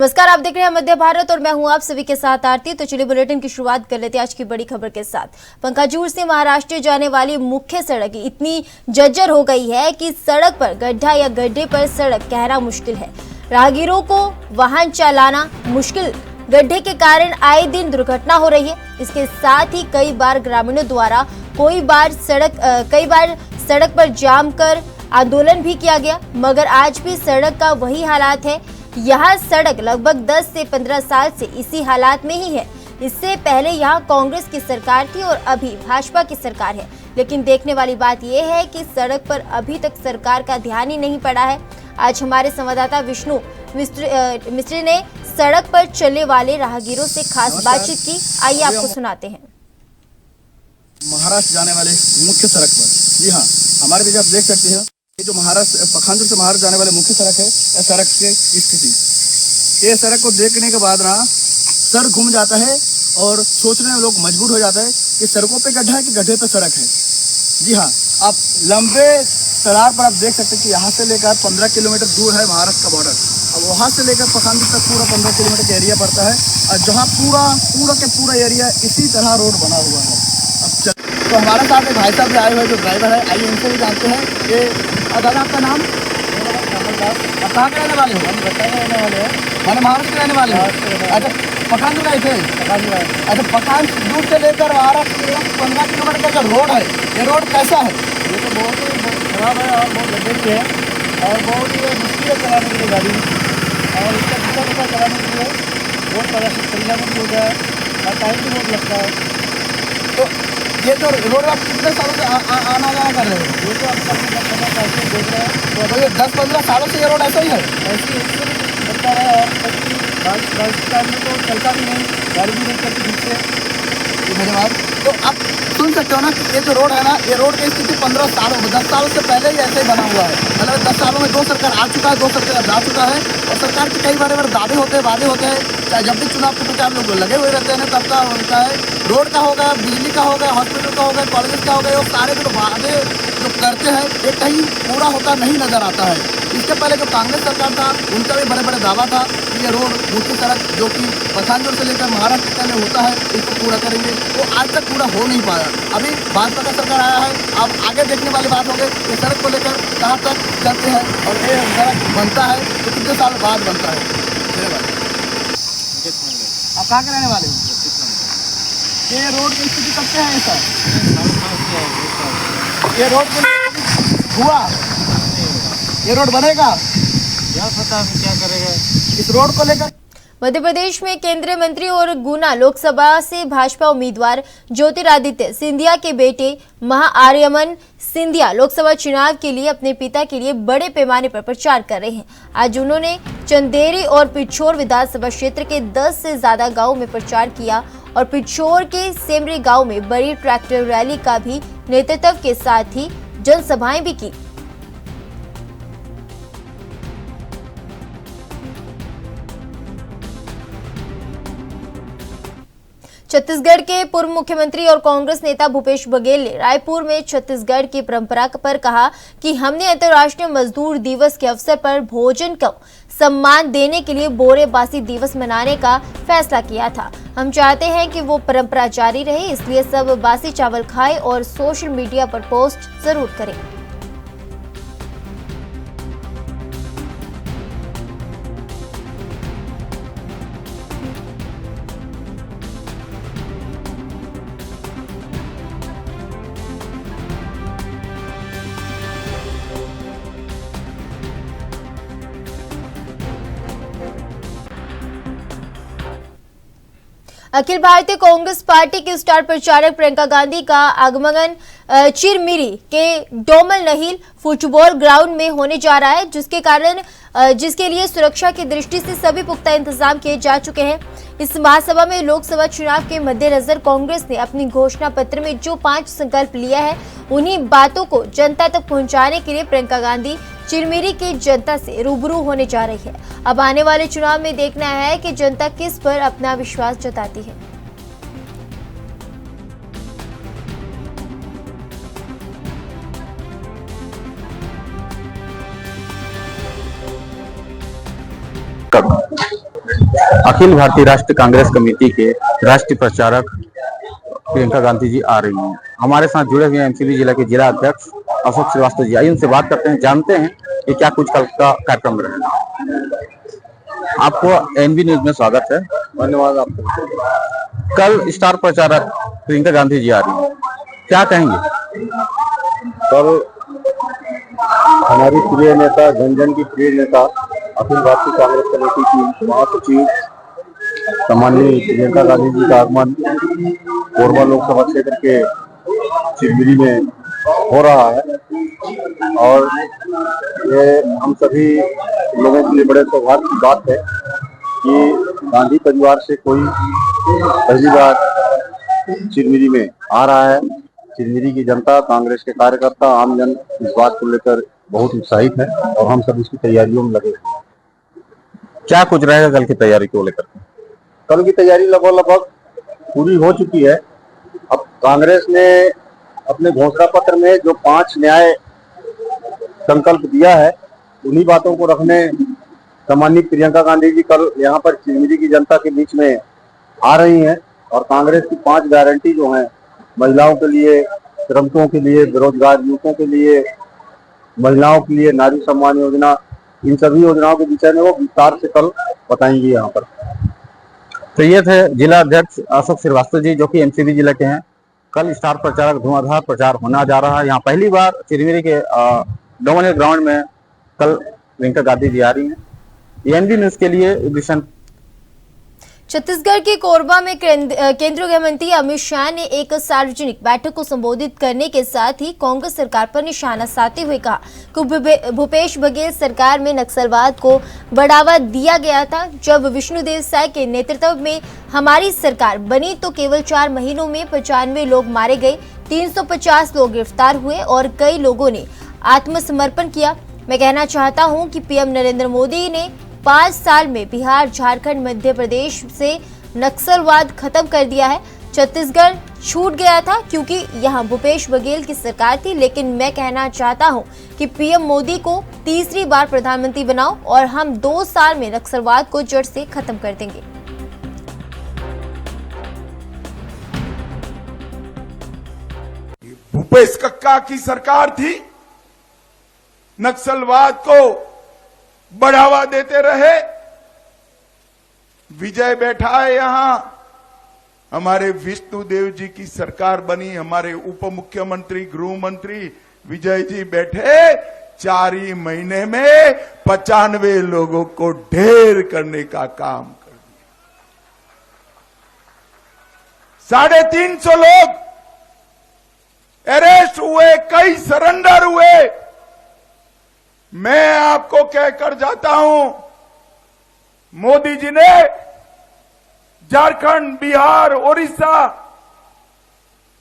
नमस्कार, आप देख रहे हैं मध्य भारत और मैं हूं आप सभी के साथ आरती। तो चलिए बुलेटिन की शुरुआत कर लेते हैं आज की बड़ी खबर के साथ। पंकाजूर से महाराष्ट्र जाने वाली मुख्य सड़क इतनी जर्जर हो गई है कि सड़क पर गड्ढा या गड्ढे पर सड़क कहना मुश्किल है। राहगीरों को वाहन चलाना मुश्किल, गड्ढे के कारण आए दिन दुर्घटना हो रही है। इसके साथ ही कई बार ग्रामीणों द्वारा कई बार सड़क पर जाम कर आंदोलन भी किया गया, मगर आज भी सड़क का वही हालात है। यह सड़क लगभग 10 से 15 साल से इसी हालात में ही है। इससे पहले यहाँ कांग्रेस की सरकार थी और अभी भाजपा की सरकार है, लेकिन देखने वाली बात यह है कि सड़क पर अभी तक सरकार का ध्यान ही नहीं पड़ा है। आज हमारे संवाददाता विष्णु मिस्त्री ने सड़क पर चलने वाले राहगीरों से खास बातचीत की। आइए आपको सुनाते हैं। महाराष्ट्र जाने वाले मुख्य सड़क पर, जी हाँ, हमारे बीच आप देख सकते हैं ये जो महाराष्ट्र पखांजूर से महाराष्ट्र जाने वाले मुख्य सड़क है, इस सड़क की स्थिति, ये सड़क को देखने के बाद ना सर घूम जाता है और सोचने में लोग मजबूर हो जाता है कि सड़कों पे गड्ढा है कि गड्ढे पे सड़क है। जी हाँ, आप लंबे तरार पर आप देख सकते हैं कि यहाँ से लेकर 15 किलोमीटर दूर है महाराष्ट्र का बॉर्डर। अब वहाँ से लेकर पखांजूर तक पूरा 15 किलोमीटर का एरिया पड़ता है और जहाँ पूरा एरिया इसी तरह रोड बना हुआ है। अब तो हमारे साथ एक भाई साहब भी आए हुए जो ड्राइवर है, आइए इनसे भी जानते हैं। ये दादा आपका नाम? आप कहाँ के रहने वाले हो? हम रहने वाले हैं, मैंने महाराष्ट्र के रहने वाले हैं। अच्छा, पखांजूर गए थे? अच्छा, पखांजूर से लेकर महाराष्ट्र 15 किलोमीटर का रोड है, ये रोड कैसा है? ये तो बहुत ही खराब है और बहुत गड्ढे भी है और बहुत ही मुश्किल है चलाने के लिए गाड़ी, और इसका दूसरा चलाने के लिए बहुत परेशानी हो जाए और टाइम भी बहुत लगता है। तो ये जो रोड आप कितने सालों से आना जाना कर रहे हो? ये तो आप अपने साल से देख रहे हैं, तो ये 10-15 सालों से ये रोड ऐसा ही है? ऐसे चलता है और कभी बारिश के टाइम में तो चलता भी नहीं, गाड़ी भी नहीं चलती ठीक से। धन्यवाद। तो आप सुन सकते हो ना कि ये जो रोड है ना, ये रोड की स्थिति 10 सालों से पहले ही ऐसे ही बना हुआ है। मतलब 10 सालों में 2 सरकार आ चुका है, 2 सरकार जा चुका है और सरकार के कई बार दावे होते हैं, वादे होते हैं। चाहे जब भी चुनाव के प्रचार लोग लगे हुए रहते हैं ना, तब का होता है रोड का होगा, बिजली का होगा, हॉस्पिटल का होगा, कॉलेज का होगा, ये सारे जो वादे जो करते हैं ये कहीं पूरा होता नहीं नजर आता है। इसके पहले जो कांग्रेस सरकार था उनका भी बड़े बड़े दावा था कि ये रोड मुख्य सड़क जो कि पखांजूर से लेकर महाराष्ट्र तक में होता है इसको पूरा करेंगे, वो आज तक पूरा हो नहीं पाया। अभी भाजपा का सरकार आया है, अब आगे देखने वाली बात होगी ये सड़क को लेकर कहाँ तक चलते हैं और ये सड़क बनता है तो कितने साल बाद बनता है। धन्यवाद। आप कहाँ के रहने वाले हो? ये रोड की स्थिति कब से है ऐसा? ये रोड हुआ, ये रोड बनेगा? क्या पता है क्या करेगा इस रोड को लेकर। मध्य प्रदेश में केंद्रीय मंत्री और गुना लोकसभा से भाजपा उम्मीदवार ज्योतिरादित्य सिंधिया के बेटे महाआर्यमन सिंधिया लोकसभा चुनाव के लिए अपने पिता के लिए बड़े पैमाने पर प्रचार कर रहे हैं। आज उन्होंने चंदेरी और पिछोर विधानसभा क्षेत्र के 10 से ज्यादा गांवों में प्रचार किया और पिछोर के सेमरी गांव में बड़ी ट्रैक्टर रैली का भी नेतृत्व के साथ ही जनसभाएं भी की। छत्तीसगढ़ के पूर्व मुख्यमंत्री और कांग्रेस नेता भूपेश बघेल ने रायपुर में छत्तीसगढ़ की परंपरा पर कहा कि हमने अंतर्राष्ट्रीय मजदूर दिवस के अवसर पर भोजन को सम्मान देने के लिए बोरे बासी दिवस मनाने का फैसला किया था। हम चाहते हैं कि वो परंपरा जारी रहे, इसलिए सब बासी चावल खाएं और सोशल मीडिया पर पोस्ट जरूर करें। अखिल भारतीय कांग्रेस पार्टी की स्टार प्रचारक प्रियंका गांधी का आगमन चिरमिरी के डोमल नहिल फुटबॉल ग्राउंड में होने जा रहा है, जिसके लिए सुरक्षा की दृष्टि से सभी पुख्ता इंतजाम किए जा चुके हैं। इस महासभा में लोकसभा चुनाव के मद्देनजर कांग्रेस ने अपनी घोषणा पत्र में जो 5 संकल्प लिया है उन्हीं बातों को जनता तक पहुंचाने के लिए प्रियंका गांधी चिरमिरी की जनता से रूबरू होने जा रही है। अब आने वाले चुनाव में देखना है कि जनता किस पर अपना विश्वास जताती है। अखिल भारतीय राष्ट्रीय कांग्रेस कमेटी के राष्ट्रीय प्रचारक प्रियंका गांधी जी आ रही हैं। हमारे साथ जुड़े हुए एमसीबी जिला के जिला अध्यक्ष अशोक श्रीवास्तव जी, आइए उनसे बात करते हैं, जानते हैं कि क्या कुछ कल का कार्यक्रम रहेगा। आपको एनबी न्यूज में स्वागत है। धन्यवाद आपको। कल स्टार प्रचारक प्रियंका गांधी जी आ रही हैं, क्या कहेंगे? कल हमारी प्रिय नेता, जन जन की प्रिय नेता, अखिल भारतीय कांग्रेस कमेटी की महासचिव सम्माननीय प्रियंका गांधी जी का आगमन कोरबा लोकसभा क्षेत्र के चिरमिरी में हो रहा है और ये हम सभी लोगों के लिए बड़े सौभाग्य की बात है कि गांधी परिवार से कोई पहली बार चिरमिरी में आ रहा है। चिरमिरी की जनता, कांग्रेस के कार्यकर्ता, आमजन इस बात को लेकर बहुत उत्साहित है और हम सब इसकी तैयारियों में लगे हैं। क्या कुछ रहेगा कल की तैयारी को लेकर? कल की तैयारी लगभग पूरी हो चुकी है। अब कांग्रेस ने अपने घोषणा पत्र में जो 5 न्याय संकल्प दिया है, उन्हीं बातों को रखने सम्मानित प्रियंका गांधी जी कल यहाँ पर चिरमिरी की जनता के बीच में आ रही हैं और कांग्रेस की 5 गारंटी जो हैं, महिलाओं के लिए, श्रमिकों के लिए, बेरोजगार युवकों के लिए, महिलाओं के लिए नारी सम्मान योजना, इन सभी योजनाओं के विषय में वो विस्तार से कल बताएंगे यहाँ पर। तो ये थे जिला अध्यक्ष अशोक श्रीवास्तव जी, जो कि एमसीबी जिला के हैं। कल स्टार प्रचारक धुआंधार प्रचार होना जा रहा है। यहाँ पहली बार चिरमिरी के डोमन ग्राउंड में कल प्रियंका गांधी जी आ रही हैं। एनबी न्यूज के लिए विशन। छत्तीसगढ़ के कोरबा में केंद्रीय गृह मंत्री अमित शाह ने एक सार्वजनिक बैठक को संबोधित करने के साथ ही कांग्रेस सरकार पर निशाना साधते हुए कहा कि भूपेश बघेल सरकार में नक्सलवाद को बढ़ावा दिया गया था। जब विष्णुदेव साय के नेतृत्व में हमारी सरकार बनी तो केवल 4 महीनों में 95 लोग मारे गए, 350 लोग गिरफ्तार हुए और कई लोगों ने आत्मसमर्पण किया। मैं कहना चाहता हूं कि पीएम नरेंद्र मोदी ने 5 साल में बिहार, झारखंड, मध्य प्रदेश से नक्सलवाद खत्म कर दिया है। छत्तीसगढ़ छूट गया था क्योंकि यहाँ भूपेश बघेल की सरकार थी, लेकिन मैं कहना चाहता हूँ कि पीएम मोदी को तीसरी बार प्रधानमंत्री बनाओ और हम 2 साल में नक्सलवाद को जड़ से खत्म कर देंगे। भूपेश कक्का की सरकार थी, नक्सलवाद को बढ़ावा देते रहे। विजय बैठा है यहां, हमारे विष्णुदेव जी की सरकार बनी, हमारे उप मुख्यमंत्री, गृह मंत्री विजय जी बैठे, 4 ही महीने में 95 लोगों को ढेर करने का काम कर दिया। 350 लोग अरेस्ट हुए, कई सरेंडर हुए। मैं आपको कहकर जाता हूं, मोदी जी ने झारखंड, बिहार, ओडिशा,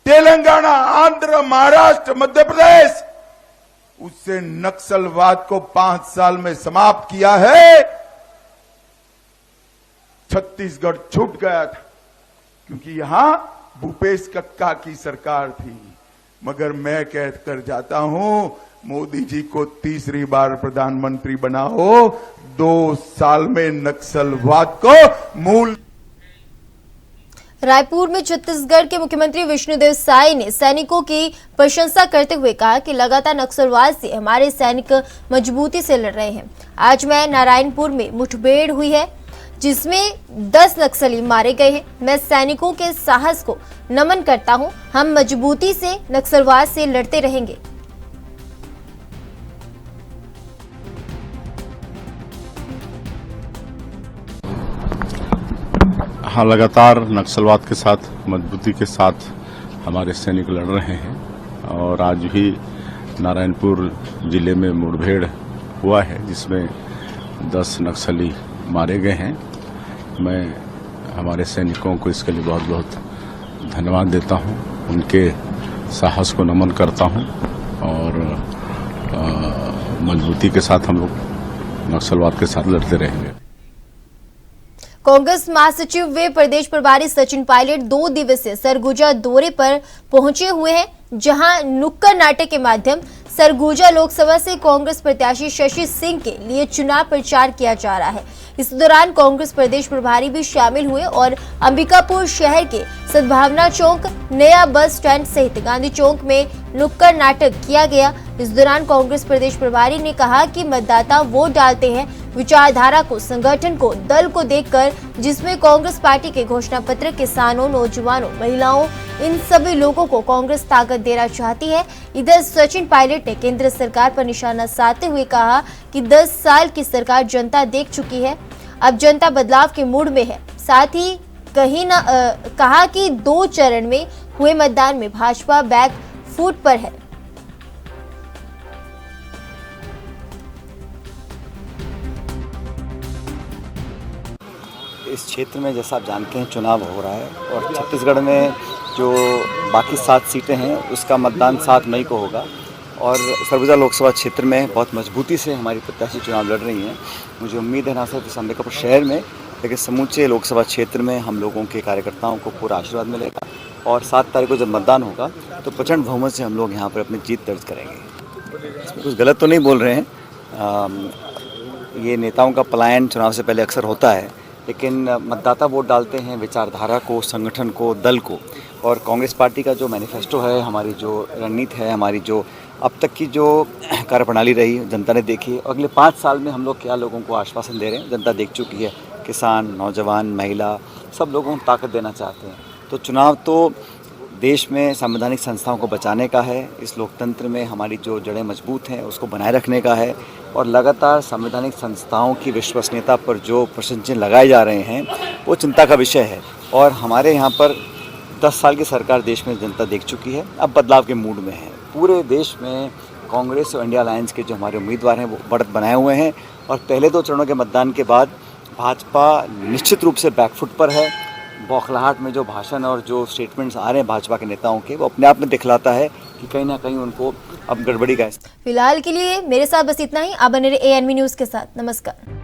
तेलंगाना, आंध्र, महाराष्ट्र, मध्य प्रदेश, उससे नक्सलवाद को 5 साल में समाप्त किया है। छत्तीसगढ़ छूट गया था क्योंकि यहां भूपेश कक्का की सरकार थी। मगर मैं कहकर जाता हूं, मोदी जी को तीसरी बार प्रधानमंत्री बनाओ, 2 साल में नक्सलवाद को मूल। रायपुर में छत्तीसगढ़ के मुख्यमंत्री विष्णुदेव साय ने सैनिकों की प्रशंसा करते हुए कहा कि लगातार नक्सलवाद से हमारे सैनिक मजबूती से लड़ रहे हैं। आज मैं नारायणपुर में मुठभेड़ हुई है जिसमें 10 नक्सली मारे गए हैं। मैं सैनिकों के साहस को नमन करता हूं। हम मजबूती से नक्सलवाद से लड़ते रहेंगे। हाँ, लगातार नक्सलवाद के साथ, मजबूती के साथ हमारे सैनिक लड़ रहे हैं और आज भी नारायणपुर जिले में मुठभेड़ हुआ है जिसमें 10 नक्सली मारे गए हैं। मैं हमारे सैनिकों को इसके लिए बहुत बहुत धन्यवाद देता हूं, उनके साहस को नमन करता हूं और मजबूती के साथ हम लोग नक्सलवाद के साथ लड़ते रहेंगे। कांग्रेस महासचिव व प्रदेश प्रभारी सचिन पायलट 2 दिवसीय सरगुजा दौरे पर पहुंचे हुए हैं, जहां नुक्कड़ नाटक के माध्यम सरगुजा लोकसभा से कांग्रेस प्रत्याशी शशि सिंह के लिए चुनाव प्रचार किया जा रहा है। इस दौरान कांग्रेस प्रदेश प्रभारी भी शामिल हुए और अंबिकापुर शहर के सद्भावना चौक, नया बस स्टैंड सहित गांधी चौक में नुक्कड़ नाटक किया गया। इस दौरान कांग्रेस प्रदेश प्रभारी ने कहा कि मतदाता वोट डालते हैं विचारधारा को, संगठन को, दल को देखकर, जिसमें कांग्रेस पार्टी के घोषणा पत्र किसानों, नौजवानों, महिलाओं, इन सभी लोगों को कांग्रेस ताकत देना चाहती है। इधर सचिन पायलट ने केंद्र सरकार पर निशाना साधते हुए कहा कि 10 साल की सरकार जनता देख चुकी है, अब जनता बदलाव के मूड में है। साथ ही कहा कि 2 चरण में हुए मतदान में भाजपा बैक फुट पर है। इस क्षेत्र में जैसा आप जानते हैं चुनाव हो रहा है और छत्तीसगढ़ में जो बाकी 7 सीटें हैं उसका मतदान 7 मई को होगा और सरगुजा लोकसभा क्षेत्र में बहुत मजबूती से हमारी प्रत्याशी चुनाव लड़ रही हैं। मुझे उम्मीद है ना सिर्फ इस अंबिकापुर शहर में लेकिन समूचे लोकसभा क्षेत्र में हम लोगों के कार्यकर्ताओं को पूरा आशीर्वाद मिलेगा और 7 तारीख को जब मतदान होगा तो प्रचंड बहुमत से हम लोग यहाँ पर अपनी जीत दर्ज करेंगे। इसमें कुछ गलत तो नहीं बोल रहे हैं, ये नेताओं का पलायन चुनाव से पहले अक्सर होता है, लेकिन मतदाता वोट डालते हैं विचारधारा को, संगठन को, दल को। और कांग्रेस पार्टी का जो मैनिफेस्टो है, हमारी जो रणनीति है, हमारी जो अब तक की जो कार्यप्रणाली रही जनता ने देखी, अगले 5 साल में हम लोग क्या लोगों को आश्वासन दे रहे हैं जनता देख चुकी है। किसान, नौजवान, महिला, सब लोगों को ताकत देना चाहते हैं। तो चुनाव तो देश में संवैधानिक संस्थाओं को बचाने का है, इस लोकतंत्र में हमारी जो जड़ें मजबूत हैं उसको बनाए रखने का है और लगातार संवैधानिक संस्थाओं की विश्वसनीयता पर जो प्रश्न चिन्ह लगाए जा रहे हैं वो चिंता का विषय है। और हमारे यहाँ पर 10 साल की सरकार देश में जनता देख चुकी है, अब बदलाव के मूड में है। पूरे देश में कांग्रेस और इंडिया अलायंस के जो हमारे उम्मीदवार हैं वो बढ़त बनाए हुए हैं और पहले 2 चरणों के मतदान के बाद भाजपा निश्चित रूप से बैकफुट पर है। बौखलाहट में जो भाषण और जो स्टेटमेंट्स आ रहे हैं भाजपा के नेताओं के, वो अपने आप में दिखलाता है कि कहीं ना कहीं उनको अब गड़बड़ी का। फिलहाल के लिए मेरे साथ बस इतना ही। आप बने रहे ANV न्यूज के साथ। नमस्कार।